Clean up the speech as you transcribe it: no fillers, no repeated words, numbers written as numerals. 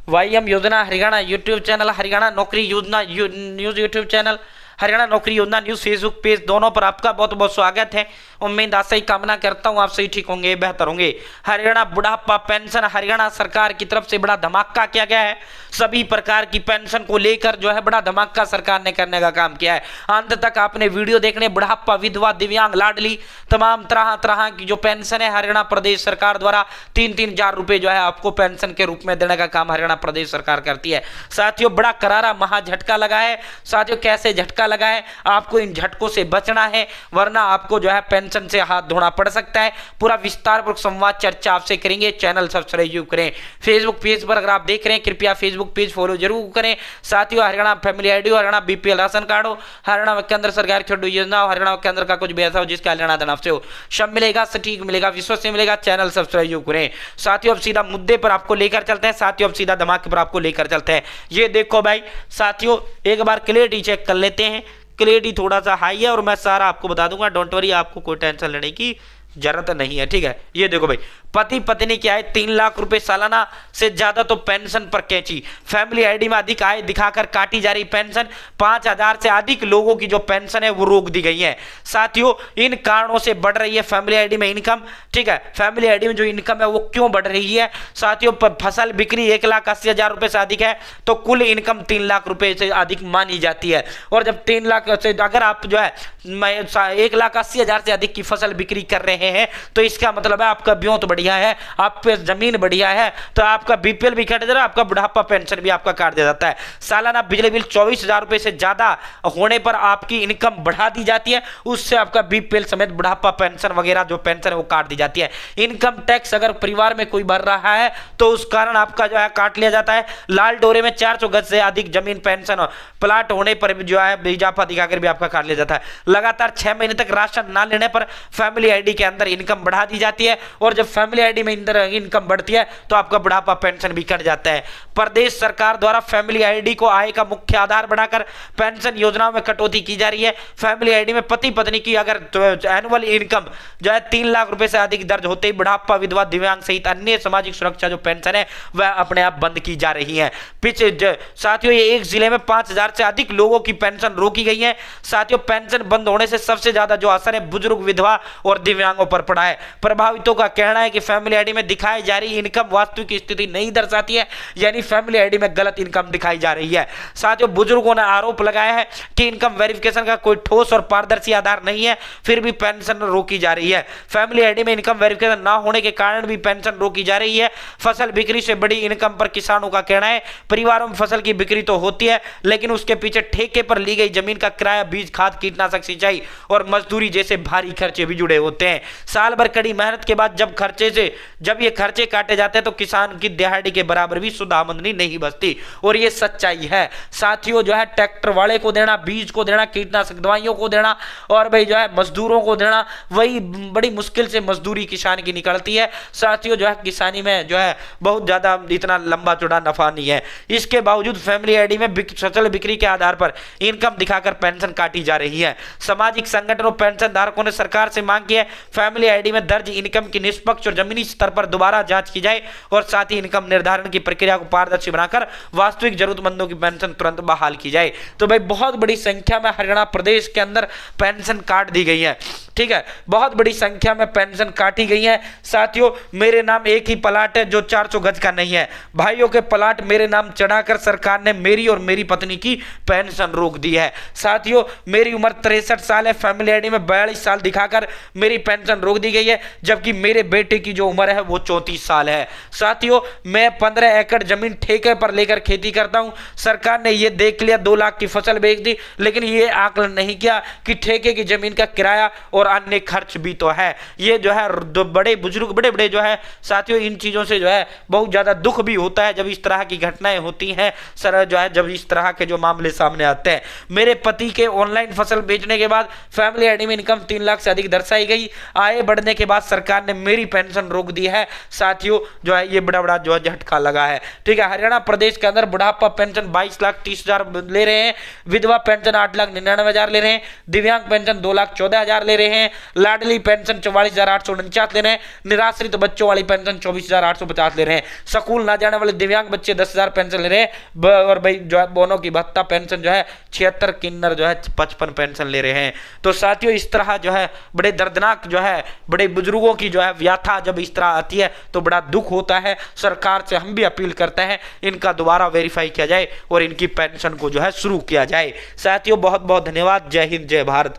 वाईएम योजना Haryana YouTube channel, Haryana नौकरी योजना न्यूज़ यूट्यूब चैनल, हरियाणा नौकरी योजना न्यूज़ फेसबुक पेज, दोनों पर आपका बहुत बहुत स्वागत है। उम्मीद आशा ही कामना करता हूं आप सही ठीक होंगे, बेहतर होंगे। हरियाणा बुढ़ापा पेंशन हरियाणा सरकार की तरफ से बड़ा धमाका किया गया है। सभी प्रकार की पेंशन को लेकर जो है बड़ा धमाका सरकार ने करने का काम किया है। अंत तक आपने वीडियो देखने, बुढ़ापा, विधवा, दिव्यांग, लाडली, तमाम तरह तरह की जो पेंशन है हरियाणा प्रदेश सरकार द्वारा 3-3 हजार रुपए जो है आपको पेंशन के रूप में देने का काम हरियाणा प्रदेश सरकार करती है। साथियों, बड़ा करारा महा झटका लगा है। साथियों, कैसे झटका लगा है, आपको इन झटकों से बचना है, वरना आपको जो है पेंशन से हाथ धोना पड़ सकता है। पूरा विस्तारपूर्वक संवाद चर्चा आपसे करेंगे। चैनल सब्सक्राइब करें। फेसबुक पेज पर अगर आप देख रहे हैं, कृपया फेसबुक पेज फॉलो जरूर करें। साथियों, हरियाणा फैमिली आईडी हो, हरियाणा बीपीएल राशन कार्ड हो, हरियाणा केंद्र सरकार की छोटी योजना हो, हरियाणा केंद्र का कुछ भी ऐसा हो जिसका हरियाणा धन आपसे हो, सब मिलेगा, सटीक मिलेगा, विश्वास से मिलेगा। चैनल सब्सक्राइब करें। साथियों, अब सीधा मुद्दे पर आपको लेकर चलते हैं। साथियों, अब सीधा धमाके पर आपको लेकर चलते हैं। ये देखो भाई, साथियों एक बार क्लियरिटी चेक कर लेते हैं। क्लियरिटी थोड़ा सा हाई है और मैं सारा आपको बता दूंगा, डोंट वरी, आपको कोई टेंशन लेने की जरूरत नहीं है। ठीक है, ये देखो भाई, पति पत्नी क्या है 3 लाख रुपए सालाना से ज्यादा तो पेंशन पर कैंची। फैमिली आईडी में अधिक आय दिखाकर काटी जा रही पेंशन, 5,000 से अधिक लोगों की जो पेंशन है वो रोक दी गई है। साथियों, इन कारणों से बढ़ रही है फैमिली आईडी में इनकम। ठीक है, फैमिली आईडी में जो इनकम है वो क्यों बढ़ रही है? साथियों, फसल बिक्री 1,80,000 रुपए से अधिक है तो कुल इनकम 3 लाख रुपए से अधिक मानी जाती है। और जब 3 लाख से अगर आप जो है 1,80,000 से अधिक की फसल बिक्री कर रहे हैं तो इसका मतलब है आपका ब्योंत बढ़िया है, आप पे जमीन बढ़िया है, तो आपका बीपीएल भी काट दे रहा है, आपका बुढ़ापा पेंशन भी आपका काट दिया जाता है। सालाना बिजली बिल 24,000 रुपए से ज्यादा होने पर आपकी इनकम बढ़ा दी जाती है, उससे आपका बीपीएल समेत बुढ़ापा पेंशन वगैरह जो पेंशन है वो काट दी जाती है। इनकम टैक्स अगर परिवार में कोई भर रहा है तो उस कारण आपका जो है काट लिया जाता है। लाल डोरे में 400 गज से अधिक जमीन पेंशन प्लाट होने पर भी जो है इजाफा दिखाकर भी आपका काट लिया जाता है। लगातार 6 महीने तक राशन ना लेने पर फैमिली आईडी के अंदर इनकम बढ़ा दी जाती है, और जब फैमिली आईडी में अंदर इनकम बढ़ती है तो आपका बुढ़ापा पेंशन भी कट जाता है। प्रदेश सरकार द्वारा फैमिली आईडी को आय का मुख्य आधार बनाकर पेंशन योजनाओं में कटौती की जा रही है। फैमिली आईडी में पति पत्नी की अगर एनुअल इनकम जो है 3 लाख रुपए से अधिक दर्ज होते ही बुढ़ापा, विधवा, दिव्यांग सहित अन्य सामाजिक सुरक्षा जो पेंशन है वह अपने आप बंद की जा रही है। साथियों, ये एक जिले में 5,000 से अधिक लोगों की पेंशन रोकी गई है। साथियों, पेंशन बंद होने से सबसे ज्यादा जो असर है बुजुर्ग, विधवा और दिव्यांगों पर पड़ा है। प्रभावितों का कहना है कि फैमिली आईडी में दिखाई जा रही इनकम वास्तविक स्थिति नहीं दर्शाती है, यानी फैमिली आईडी में गलत इनकम दिखाई जा रही है। साथियों, बुजुर्गों ने आरोप लगाया है कि इनकम वेरिफिकेशन का कोई ठोस और पारदर्शी आधार नहीं है, फिर भी पेंशन रोकी जा रही है। फैमिली आईडी में इनकम वेरिफिकेशन ना होने के कारण भी पेंशन रोकी जा रही है। फसल बिक्री से बड़ी इनकम पर किसानों का कहना है, परिवारों में फसल की बिक्री तो होती है लेकिन उसके पीछे ठेके पर ली गई जमीन का किराया, बीज, खाद, कीटनाशक, सिंचाई और मजदूरी जैसे भारी खर्चे भी जुड़े होते हैं। साल भर कड़ी मेहनत के बाद जब ये खर्चे काटे जाते हैं तो किसान की दिहाड़ी के बराबर भी शुद्ध आमदनी नहीं बचती, और ये सच्चाई है। साथियों, जो है ट्रैक्टर वाले को देना, बीज को देना, कीटनाशक दवाइयों को देना और भाई जो है मजदूरों को देना, वही बड़ी मुश्किल से मजदूरी किसान की निकलती है। साथियों, जो है किसानी में जो है बहुत ज्यादा इतना लंबा चौड़ा नफा नहीं है। इसके बावजूद फैमिली आईडी में फसल बिक्री के आधार पर इनकम दिखाकर पेंशन काटी जा रही है। सामाजिक संगठनों, पेंशन धारकों ने सरकार से मांग की है फैमिली आईडी में दर्ज इनकम की निष्पक्ष और जमीनी स्तर पर दोबारा जांच की जाए और साथ ही इनकम निर्धारण की प्रक्रिया को पारदर्शी बनाकर वास्तविक जरूरतमंदों की पेंशन तुरंत बहाल की जाए। तो भाई बहुत बड़ी संख्या में हरियाणा प्रदेश के अंदर पेंशन काट दी गई है। ठीक है, बहुत बड़ी संख्या में पेंशन काटी गई है। साथियों, मेरे नाम एक ही प्लाट है जो 400 गज का नहीं है। भाइयों के प्लाट मेरे नाम चढ़ाकर सरकार ने मेरी और मेरी पत्नी की पेंशन रोक दी है। साथियों, मेरी उम्र 63 साल है, फैमिली आईडी में 42 साल दिखाकर मेरी पेंशन रोक दी गई है, जबकि मेरे बेटे की जो उम्र है वो 34 साल है। साथियों, मैं 15 एकड़ जमीन ठेके पर लेकर खेती करता हूं। सरकार ने यह देख लिया 2 लाख की फसल बेच दी, लेकिन ये आकलन नहीं किया कि ठेके की जमीन का किराया और अन्य खर्च भी तो है। ये जो है बड़े बुजुर्ग, बड़े जो है साथियों, इन चीजों से जो है बहुत ज्यादा दुख भी होता है जब इस तरह की घटनाएं होती हैं। सर जो है जब इस तरह के जो मामले सामने आते हैं। मेरे पति के ऑनलाइन फसल बेचने के बाद फैमिली आईडी में इनकम 3 लाख से अधिक दर्शाई गई। आय बढ़ने के बाद सरकार ने मेरी पेंशन रोक दी है। साथियों जो है ये बड़ा जो है झटका लगा है। ठीक है, हरियाणा प्रदेश के अंदर बुढ़ापा पेंशन 22,30,000 ले रहे हैं, विधवा पेंशन 8,99,000 ले रहे हैं, दिव्यांग पेंशन 2,14,000 ले रहे हैं, लाडली पेंशन 44,849 ले रहे हैं, निराश्रित बच्चों वाली पेंशन 24,850 ले रहे हैं, स्कूल ना जाने वाले दिव्यांग बच्चे 10,000 पेंशन ले रहे हैं, और भाई जो है बोनों की भत्ता पेंशन जो है 76, किन्नर जो है 55 पेंशन ले रहे हैं। तो साथियों इस तरह जो है बड़े दर्दनाक जो है बड़े बुजुर्गों की जो है व्याथा जब इस तरह आती है तो बड़ा दुख होता है। सरकार से हम भी अपील करते हैं इनका दोबारा वेरीफाई किया जाए और इनकी पेंशन को जो है शुरू किया जाए। साथियों बहुत बहुत धन्यवाद। जय हिंद, जय भारत।